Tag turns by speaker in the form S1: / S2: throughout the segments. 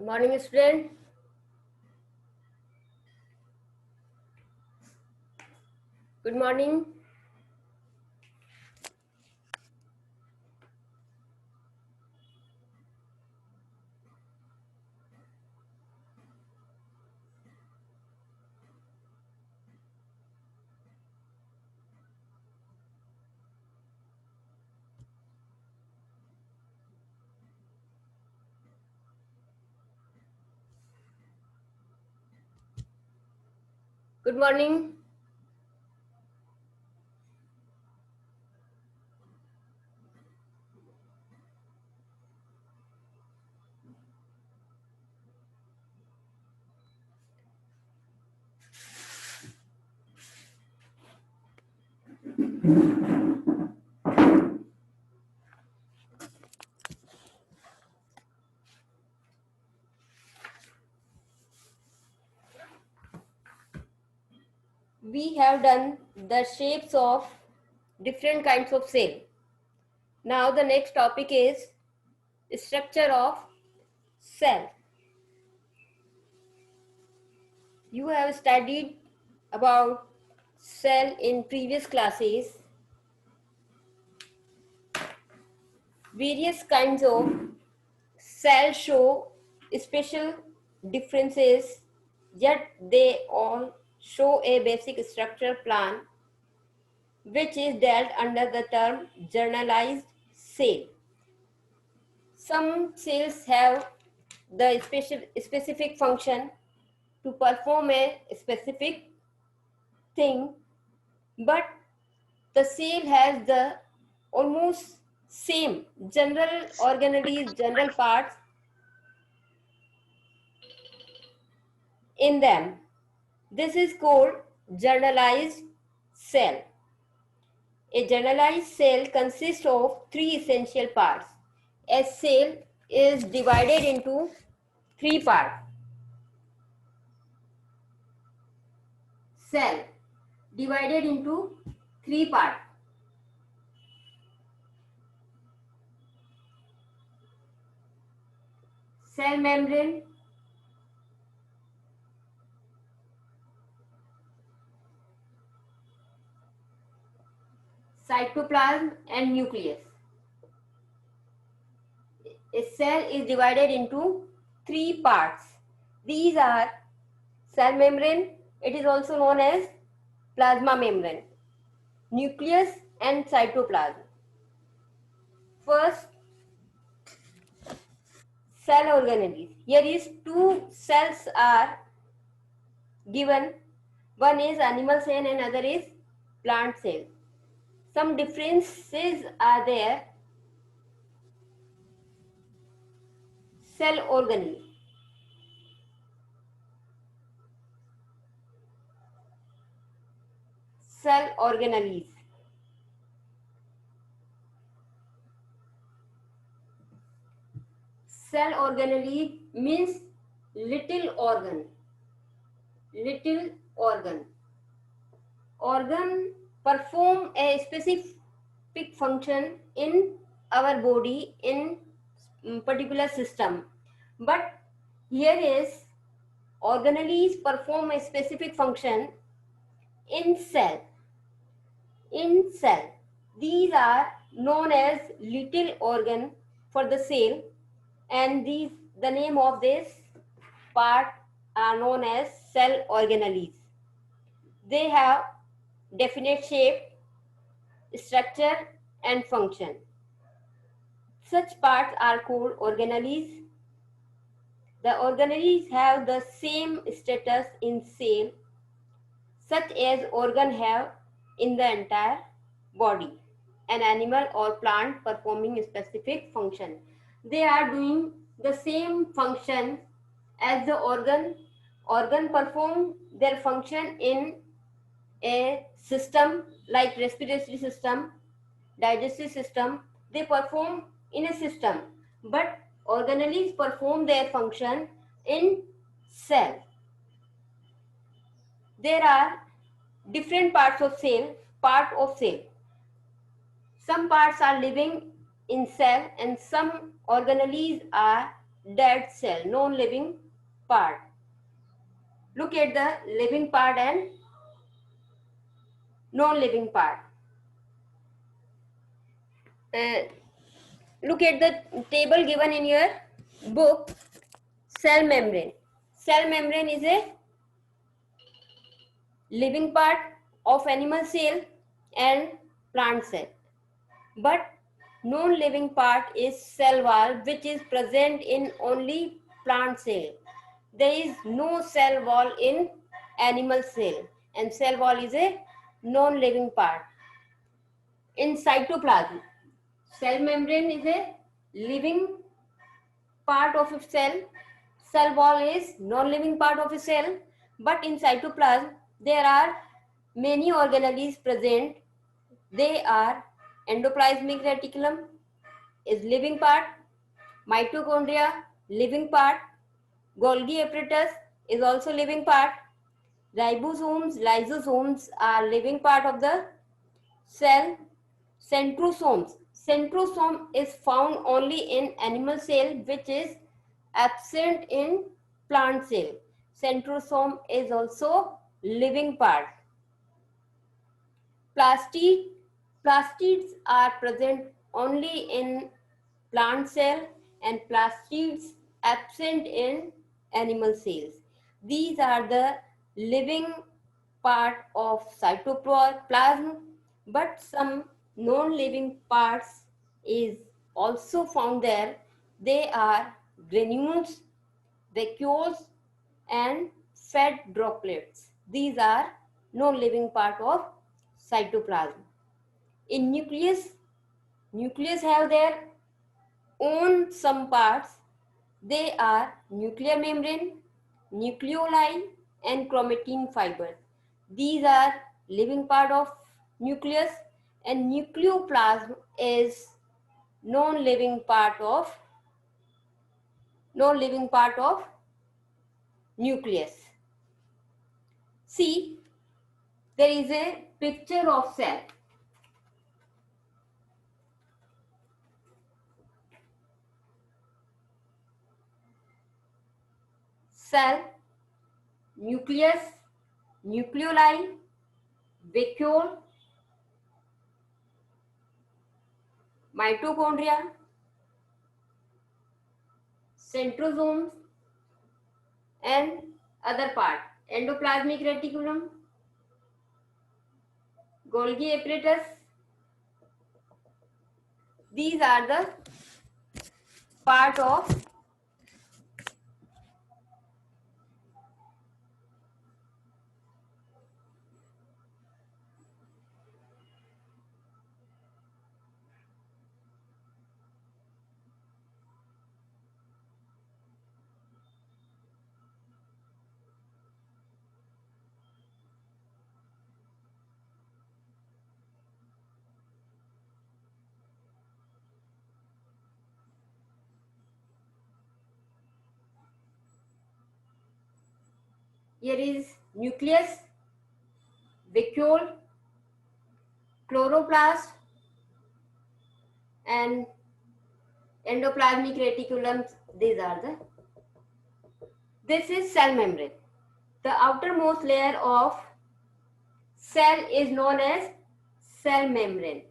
S1: Good morning, student. Good morning. Good morning. We have done the shapes of different kinds of cell. Now the next topic is structure of cell. You have studied about cell in previous classes. Various kinds of cell show special differences, yet they all show a basic structure plan which is dealt under the term generalized cell. Some cells have the specific function to perform a specific thing, but the cell has the almost same general organelles, general parts in them. This is called generalized cell. A generalized cell consists of three essential parts. A cell is divided into three parts. Cell divided into three parts. Cell membrane, cytoplasm and nucleus. A cell is divided into three parts. These are cell membrane, it is also known as plasma membrane, nucleus and cytoplasm. First, cell organelles. Here is two cells are given. One is animal cell and other is plant cell. Some differences are there. Cell organelle. Cell organelles. Cell organelle means little organ. Little organ. Organ perform a specific function in our body in particular system. But here is organelles perform a specific function in cell. In cell. These are known as little organ for the cell, and the name of this part are known as cell organelles. They have definite shape, structure and function. Such parts are called organelles. The organelles have the same status in cell such as organ have in the entire body, an animal or plant performing a specific function. They are doing the same function as the organ. Organ perform their function in a system like respiratory system, digestive system. They perform in a system, but organelles perform their function in cell. There are different parts of cell, part of cell. Some parts are living in cell and some organelles are dead cell, non-living part. Look at the living part and non-living part. Look at the table given in your book. Cell membrane. Cell membrane is a living part of animal cell and plant cell. But non-living part is cell wall, which is present in only plant cell. There is no cell wall in animal cell, and cell wall is a non-living part. In cytoplasm, cell membrane is a living part of a cell. Cell wall is non-living part of a cell, but in cytoplasm there are many organelles present. They are endoplasmic reticulum is living part, mitochondria living part, Golgi apparatus is also living part, ribosomes, lysosomes are living part of the cell, centrosomes. Centrosome is found only in animal cell, which is absent in plant cell. Centrosome is also living part. Plastids are present only in plant cell and plastids absent in animal cells. These are the living part of cytoplasm, but some non-living parts is also found there. They are granules, vacuoles and fat droplets. These are non-living part of cytoplasm. In nucleus have their own some parts. They are nuclear membrane, nucleoli and chromatin fibers. These are living part of nucleus, and nucleoplasm is non-living part of nucleus. See, there is a picture of cell. Cell, nucleus, nucleoli, vacuole, mitochondria, centrosomes and other part, endoplasmic reticulum, Golgi apparatus. These are the part of here is nucleus, vacuole, chloroplast and endoplasmic reticulum. These are the. This is cell membrane. The outermost layer of cell is known as cell membrane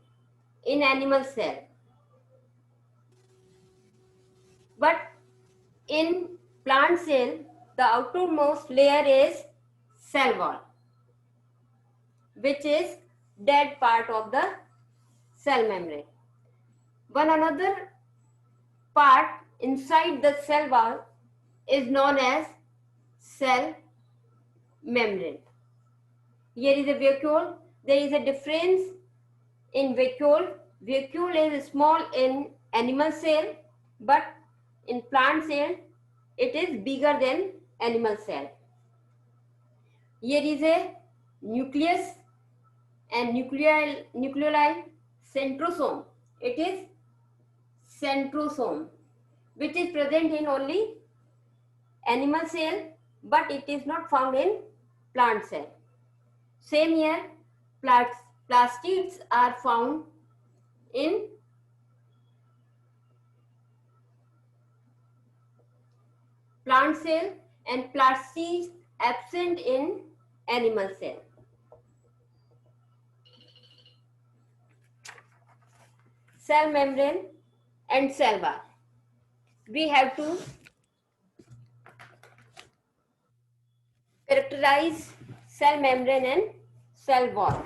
S1: in animal cell. But in plant cell, the outermost layer is cell wall, which is dead part of the cell membrane. One another part inside the cell wall is known as cell membrane. Here is a vacuole. There is a difference in vacuole. Vacuole is small in animal cell, but in plant cell, it is bigger than animal cell. Here is a nucleus and nucleoli, centrosome. It is centrosome, which is present in only animal cell, but it is not found in plant cell. Same here, plastids are found in plant cell and plastids absent in animal cell. Cell membrane and cell wall. We have to characterize cell membrane and cell wall.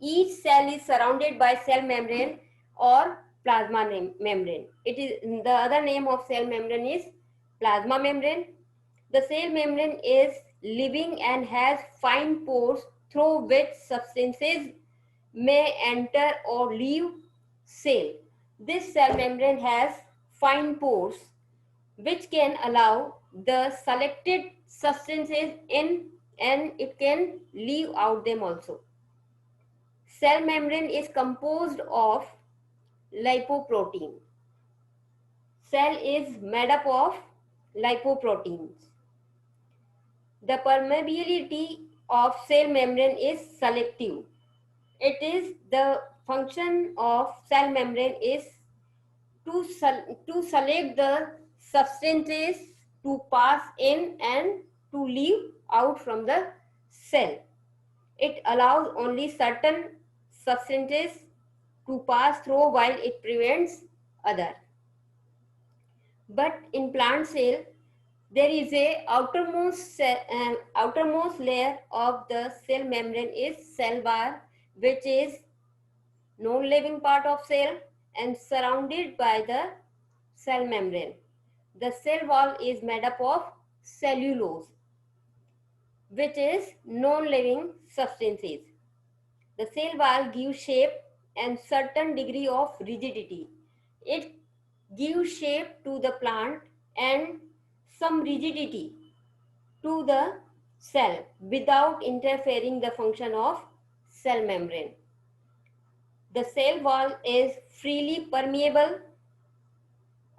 S1: Each cell is surrounded by cell membrane or plasma membrane. It is the other name of cell membrane is plasma membrane. The cell membrane is living and has fine pores through which substances may enter or leave cell. This cell membrane has fine pores which can allow the selected substances in and it can leave out them also. Cell membrane is composed of lipoprotein. Cell is made up of lipoproteins. The permeability of cell membrane is selective. It is the function of cell membrane is to select the substances to pass in and to leave out from the cell. It allows only certain substances to pass through while it prevents other. But in plant cell, there is a outermost layer of the cell membrane is cell wall, which is non-living part of cell and surrounded by the cell membrane. The cell wall is made up of cellulose, which is non-living substances. The cell wall gives shape and certain degree of rigidity. It gives shape to the plant and some rigidity to the cell without interfering the function of cell membrane. The cell wall is freely permeable,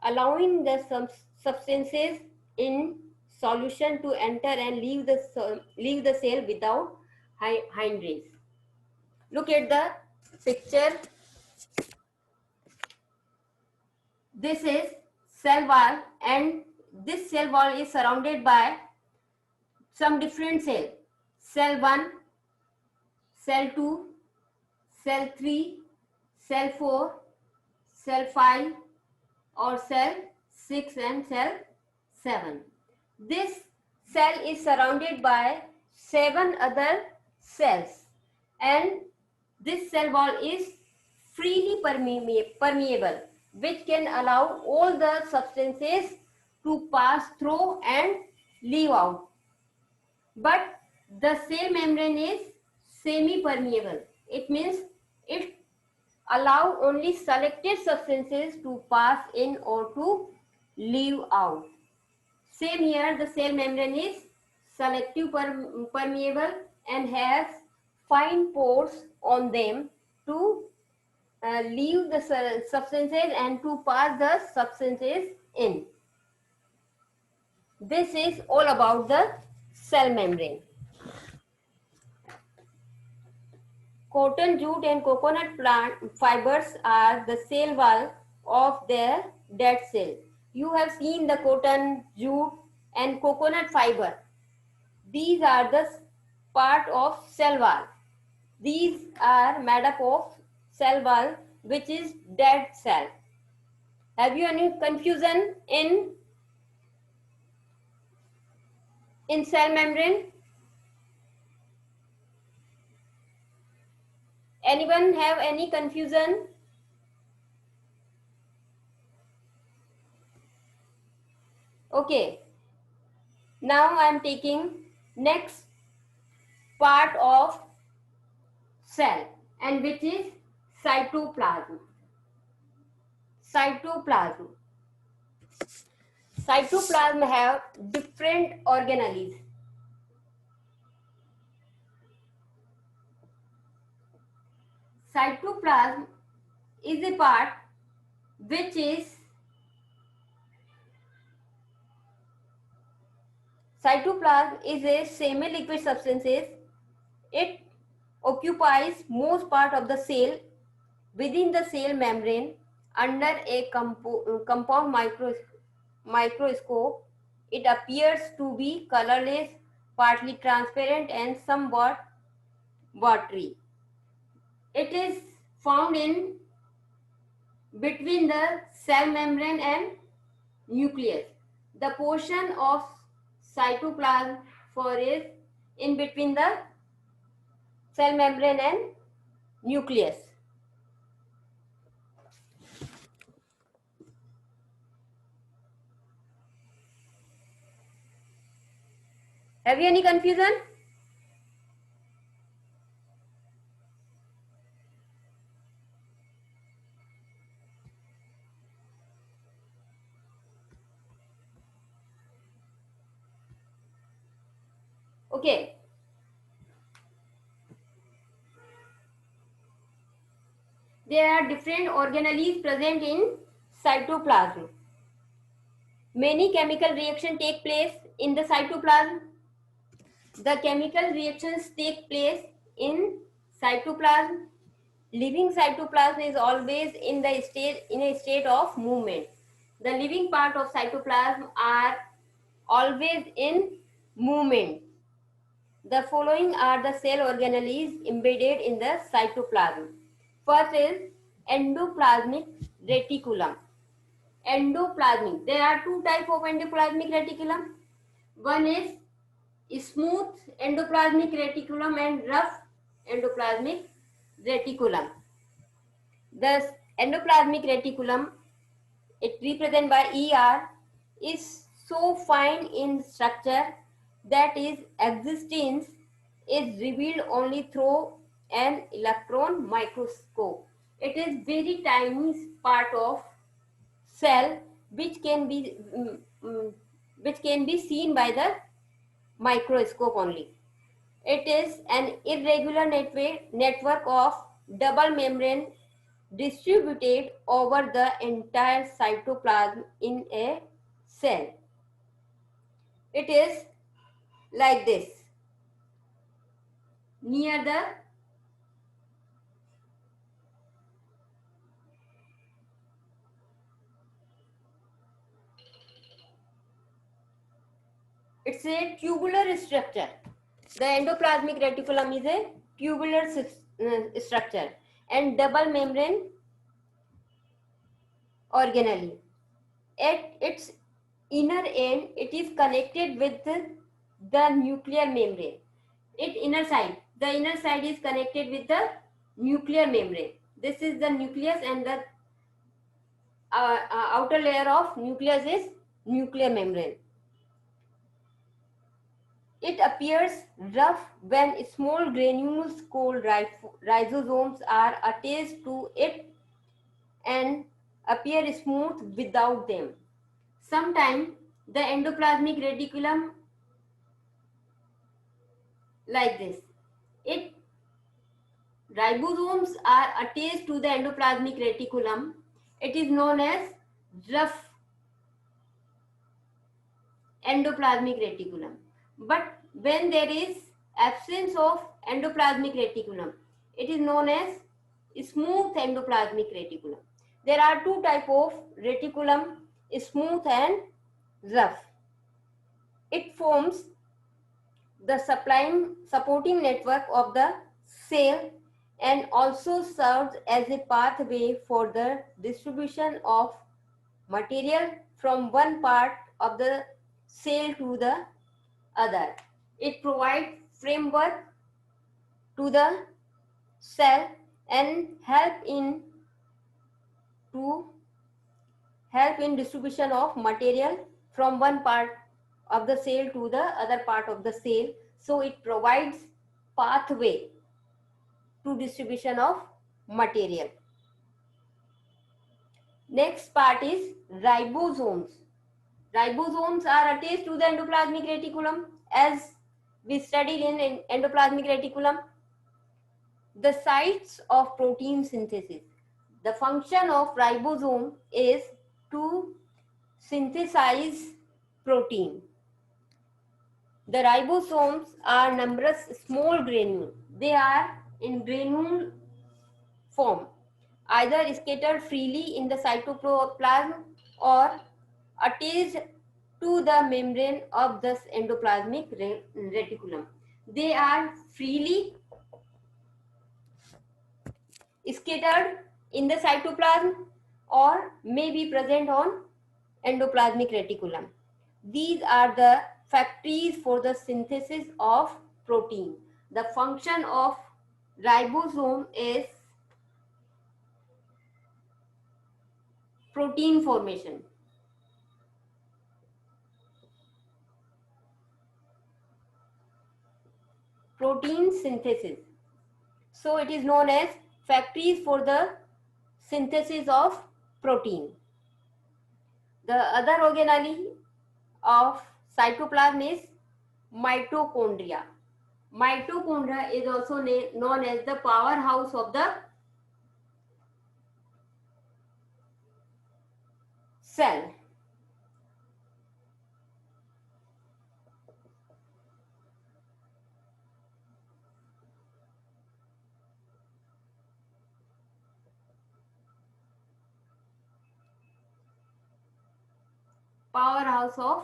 S1: allowing the substances in solution to enter and leave the cell without hindrance. Look at the picture. This is cell wall and this cell wall is surrounded by some different cells. Cell 1, cell 2, cell 3, cell 4, cell 5 or cell 6 and cell 7. This cell is surrounded by 7 other cells and this cell wall is freely permeable, which can allow all the substances to pass through and leave out. But the cell membrane is semi-permeable. It means it allow only selected substances to pass in or to leave out. Same here, the cell membrane is selective permeable and has fine pores on them to leave the substances and to pass the substances in. This is all about the cell membrane. Cotton, jute and coconut plant fibers are the cell wall of their dead cell. You have seen the cotton, jute and coconut fiber. These are the part of cell wall. These are made up of cell wall, which is dead cell. Have you any confusion in cell membrane? Anyone have any confusion? Okay. Now I am taking next part of cell and which is cytoplasm. Cytoplasm. Cytoplasm have different organelles. Cytoplasm is a part which is cytoplasm is a semi-liquid substance. It occupies most part of the cell within the cell membrane under a compound microscope. It appears to be colorless, partly transparent, and somewhat watery. It is found in between the cell membrane and nucleus. The portion of cytoplasm for is in between the cell membrane and nucleus. Have you any confusion? Okay. There are different organelles present in cytoplasm. Many chemical reactions take place in the cytoplasm. The chemical reactions take place in cytoplasm. Living cytoplasm is always in a state of movement. The living part of cytoplasm are always in movement. The following are the cell organelles embedded in the cytoplasm. First is endoplasmic reticulum. Endoplasmic. There are two types of endoplasmic reticulum. One is smooth endoplasmic reticulum and rough endoplasmic reticulum. The endoplasmic reticulum, it represented by ER, is so fine in structure that its existence is revealed only through an electron microscope. It is very tiny part of cell which can be seen by the microscope only. It is an irregular network of double membrane distributed over the entire cytoplasm in a cell. It is like this. Near the it's a tubular structure. The endoplasmic reticulum is a tubular structure and double membrane organelle. At its inner end, it is connected with the nuclear membrane. The inner side is connected with the nuclear membrane. This is the nucleus, and the outer layer of nucleus is nuclear membrane. It appears rough when small granules called rhizosomes are attached to it and appear smooth without them. Sometimes the endoplasmic reticulum like this. Ribosomes are attached to the endoplasmic reticulum. It is known as rough endoplasmic reticulum. But when there is absence of endoplasmic reticulum, it is known as smooth endoplasmic reticulum. There are two types of reticulum, smooth and rough. It forms the supporting network of the cell and also serves as a pathway for the distribution of material from one part of the cell to the other. It provides framework to the cell and help in distribution of material from one part of the cell to the other part of the cell. So it provides pathway to distribution of material. Next part is ribosomes. Ribosomes are attached to the endoplasmic reticulum. As we studied in endoplasmic reticulum, the sites of protein synthesis. The function of ribosome is to synthesize protein. The ribosomes are numerous small granules. They are in granule form, either scattered freely in the cytoplasm or attached to the membrane of the endoplasmic reticulum. They are freely scattered in the cytoplasm or may be present on endoplasmic reticulum. These are the factories for the synthesis of protein. The function of ribosome is protein formation. Protein synthesis. So it is known as factories for the synthesis of protein. The other organelle of cytoplasm is mitochondria. Mitochondria is also known as the powerhouse of the cell. Powerhouse of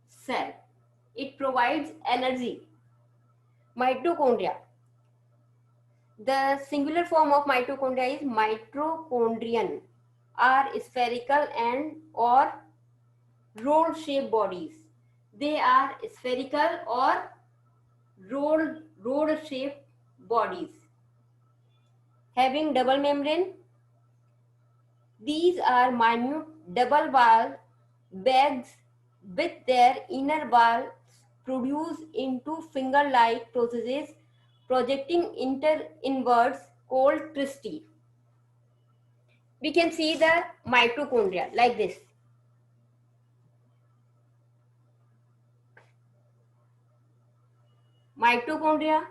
S1: cell. It provides energy. Mitochondria. The singular form of mitochondria is mitochondrion, are spherical and or roll-shaped bodies. They are spherical or roll-shaped bodies having double membrane. These are minute double wall bags with their inner walls produced into finger-like processes projecting inwards called cristae. We can see the mitochondria like this. Mitochondria,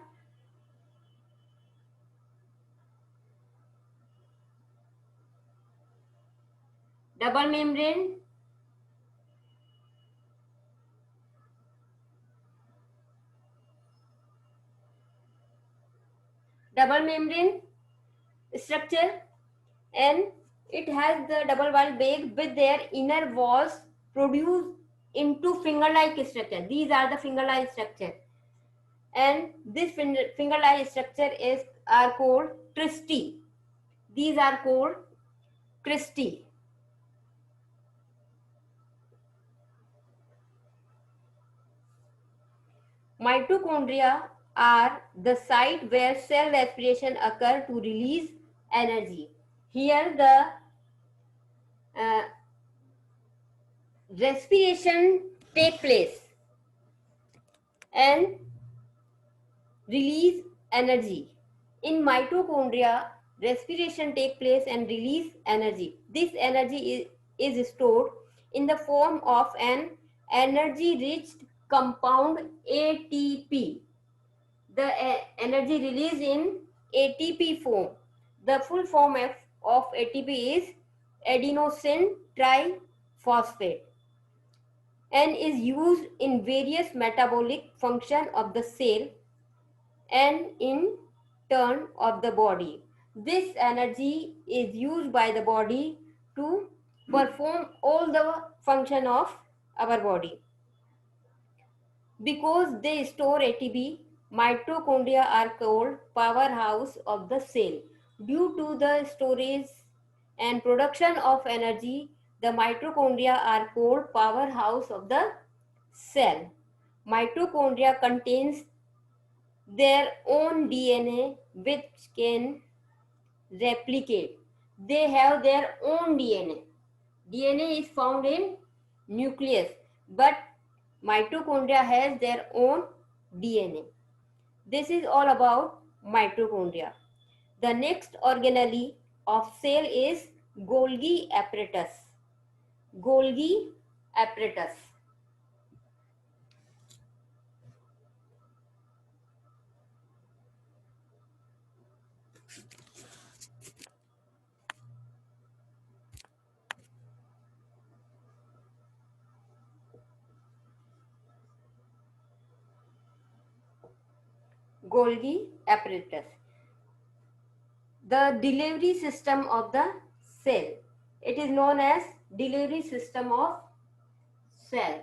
S1: double membrane, structure, and it has the double wall bag with their inner walls produced into finger-like structure. These are the finger-like structure, and this finger-like structure are called cristae. These are called cristae. Mitochondria are the site where cell respiration occurs to release energy. Here the respiration take place and release energy. In mitochondria, respiration take place and release energy. This energy is stored in the form of an energy-rich compound ATP. The energy released in ATP form. The full form of ATP is adenosine triphosphate and is used in various metabolic functions of the cell and in turn of the body. This energy is used by the body to perform all the function of our body. Because they store ATP, mitochondria are called powerhouse of the cell. Due to the storage and production of energy, the mitochondria are called powerhouse of the cell. Mitochondria contains their own DNA which can replicate. They have their own DNA. DNA is found in nucleus, but mitochondria has their own DNA. This is all about mitochondria. The next organelle of cell is Golgi apparatus. Golgi apparatus. Golgi apparatus. The delivery system of the cell. It is known as delivery system of cell.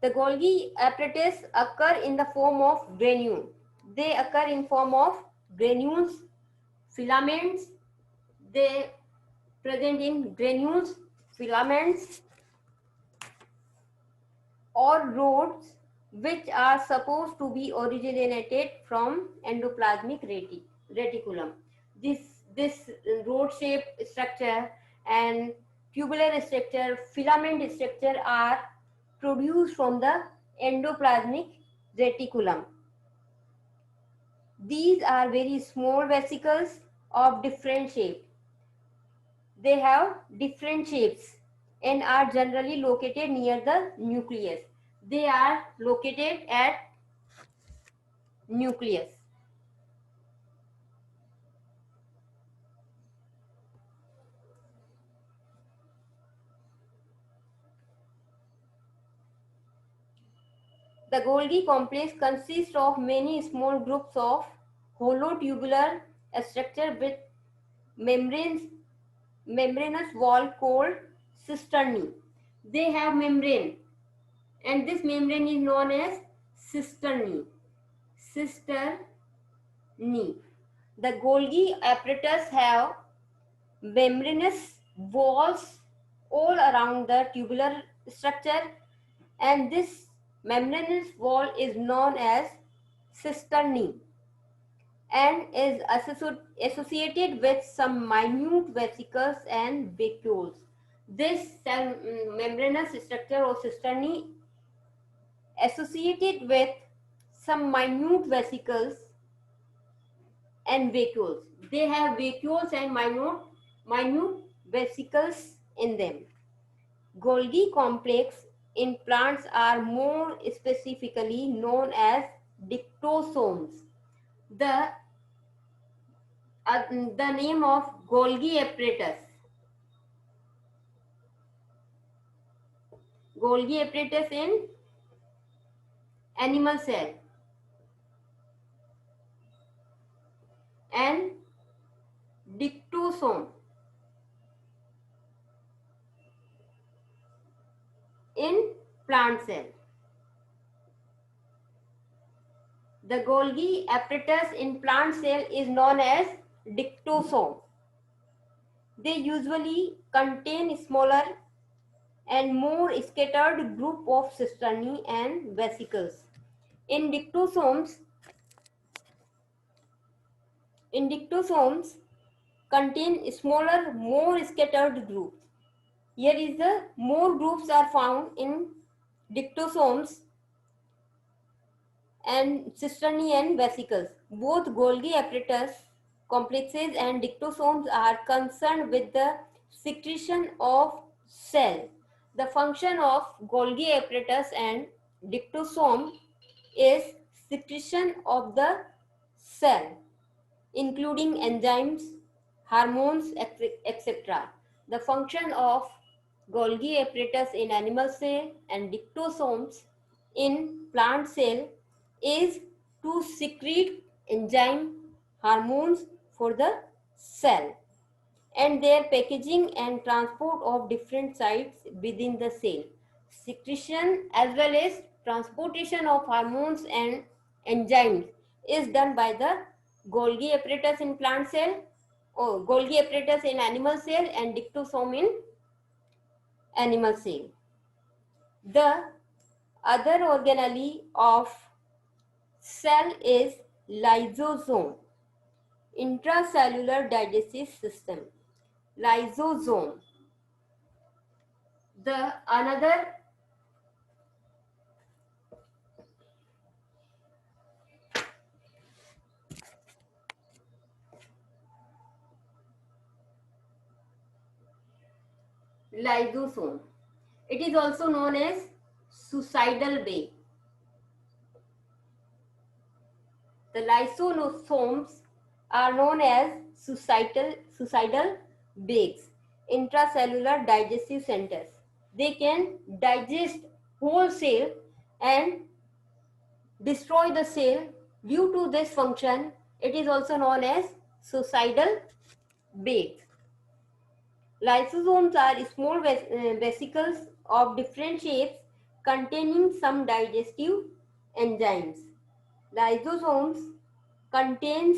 S1: The Golgi apparatus occur in the form of granule. They occur in form of granules, filaments. They present in granules, filaments, or rods, which are supposed to be originated from endoplasmic reticulum. This rod shaped structure and tubular structure, filament structure are produced from the endoplasmic reticulum. These are very small vesicles of different shape. They have different shapes and are generally located near the nucleus. They are located at nucleus. The Golgi complex consists of many small groups of hollow tubular structure with membranes, membranous wall called cisternae. They have membrane, and this membrane is known as cisternae. Cisternae. The Golgi apparatus have membranous walls all around the tubular structure, and this membranous wall is known as cisternae and is associated with some minute vesicles and vacuoles. This membranous structure or cisternae associated with some minute vesicles and vacuoles. They have vacuoles and minute vesicles in them. Golgi complex in plants are more specifically known as dictosomes. The the name of Golgi apparatus. Golgi apparatus in animal cell and dictosome in plant cell. The Golgi apparatus in plant cell is known as dictosome. They usually contain smaller and more scattered group of cisternae and vesicles. In dictosomes contain smaller, more scattered groups. Here is the more groups are found in dictosomes and cisternae and vesicles. Both Golgi apparatus complexes and dictosomes are concerned with the secretion of cell. The function of Golgi apparatus and dictosome is secretion of the cell, including enzymes, hormones, etc. The function of Golgi apparatus in animal cell and dictosomes in plant cell is to secrete enzyme hormones for the cell and their packaging and transport of different sites within the cell. Secretion as well as transportation of hormones and enzymes is done by the Golgi apparatus in plant cell or Golgi apparatus in animal cell and dictosome in animal cell. The other organelle of cell is lysosome, intracellular digestive system. Lysosome. The another lysosome. It is also known as suicidal bag. The lysosomes are known as suicidal bags, intracellular digestive centers. They can digest whole cell and destroy the cell. Due to this function, it is also known as suicidal bags. Lysosomes are small vesicles of different shapes containing some digestive enzymes. Lysosomes contains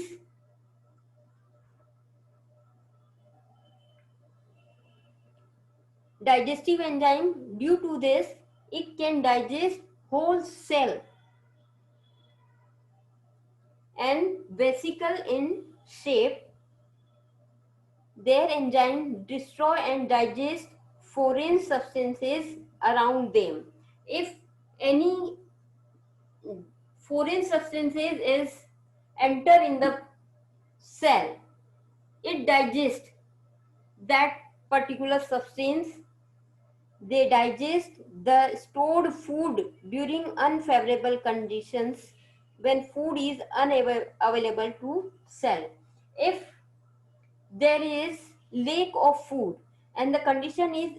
S1: digestive enzyme. Due to this, it can digest whole cell and vesicle in shape. Their enzyme destroy and digest foreign substances around them. If any foreign substances is enter in the cell, it digests that particular substance. They digest the stored food during unfavorable conditions when food is unavailable to cell. If there is lack of food and the condition is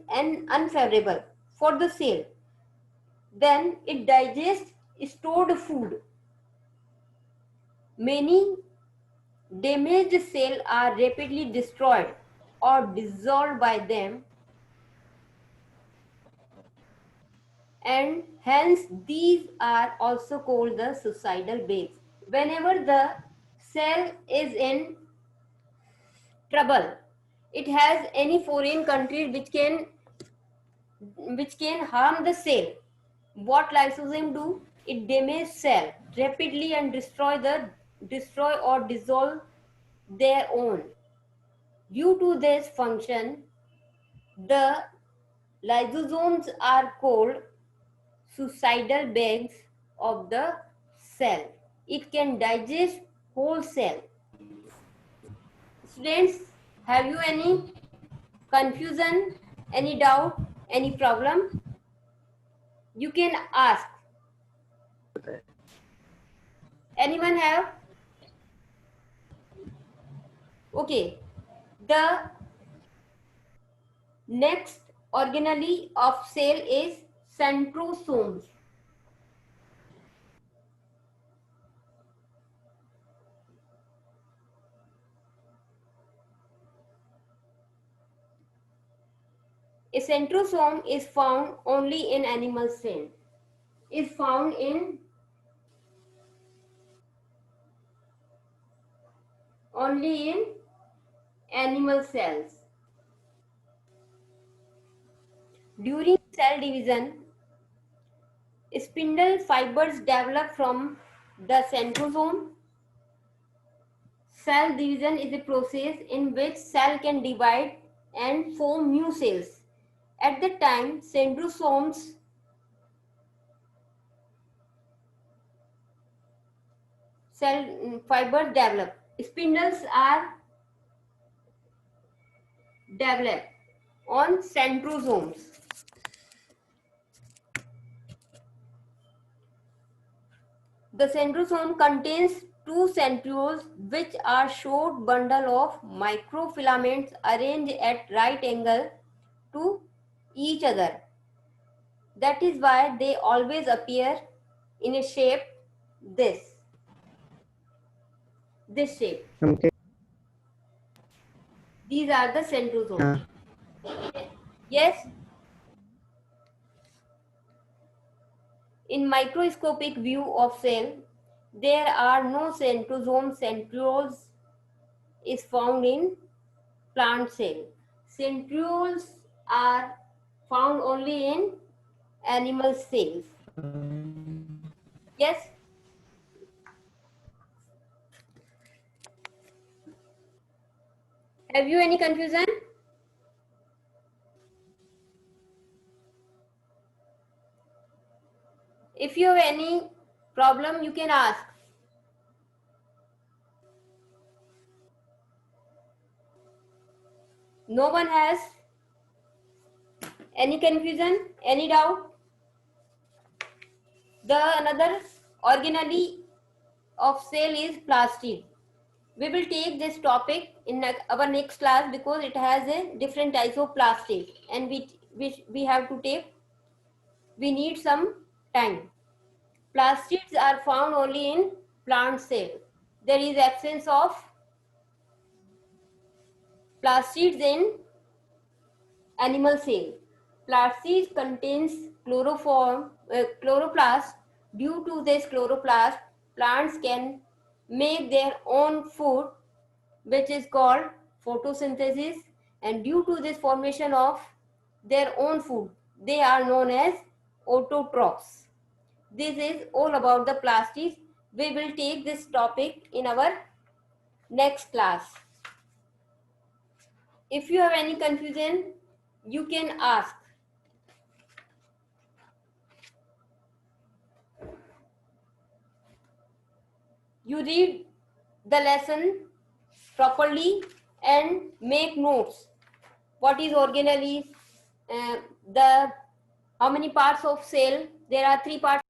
S1: unfavorable for the cell, then it digests stored food. Many damaged cells are rapidly destroyed or dissolved by them, and hence these are also called the suicidal bags. Whenever the cell is in trouble, it has any foreign country which can harm the cell. What lysosome do? It damage cell rapidly and destroy or dissolve their own. Due to this function, the lysosomes are called suicidal bags of the cell. It can digest whole cell. Students, have you any confusion, any doubt, any problem? You can ask. Anyone have? Okay. The next organelle of cell is centrosomes. A centrosome is found only in animal cells. Is found in only in animal cells. During cell division, spindle fibers develop from the centrosome. Cell division is a process in which cell can divide and form new cells. At the time centrosomes cell fibers develop, spindles are developed on centrosomes. The centrosome contains two centrioles, which are short bundle of microfilaments arranged at right angle to each other. That is why they always appear in a shape this shape.
S2: Okay.
S1: These are the centrosomes. Yes. In microscopic view of cell, there are no centrosome. Centrioles is found in plant cell. Centrioles are found only in animal cells. Yes. Have you any confusion? If you have any problem, you can ask. No one has any confusion, any doubt? The another organelle of cell is plastid. We will take this topic in our next class because it has a different types of plastid, and which we have to take. We need some time. Plastids are found only in plant cell. There is absence of plastids in animal cell. plastic contains chloroplast. Due to this chloroplast, plants can make their own food, which is called photosynthesis. And due to this formation of their own food, they are known as autotrophs. This is all about the plastics. We will take this topic in our next class. If you have any confusion, you can ask. You read the lesson properly and make notes. What is organelles? The how many parts of cell? There are 3 parts.